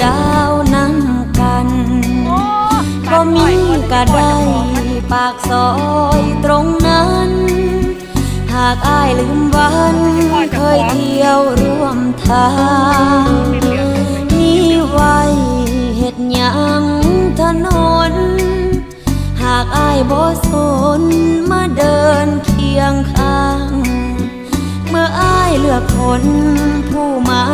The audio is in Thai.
ดาวนั่งกันบ่มีก็ได้ปากซอยตรงนั้นหากอ้ายลืมวันเคยเที่ยวร่วมทางนี่ไว้เฮ็ดหยังถนนหากอ้ายบ่สนมาเดินเคียงข้างเมื่ออ้ายเลือกคนผู้มา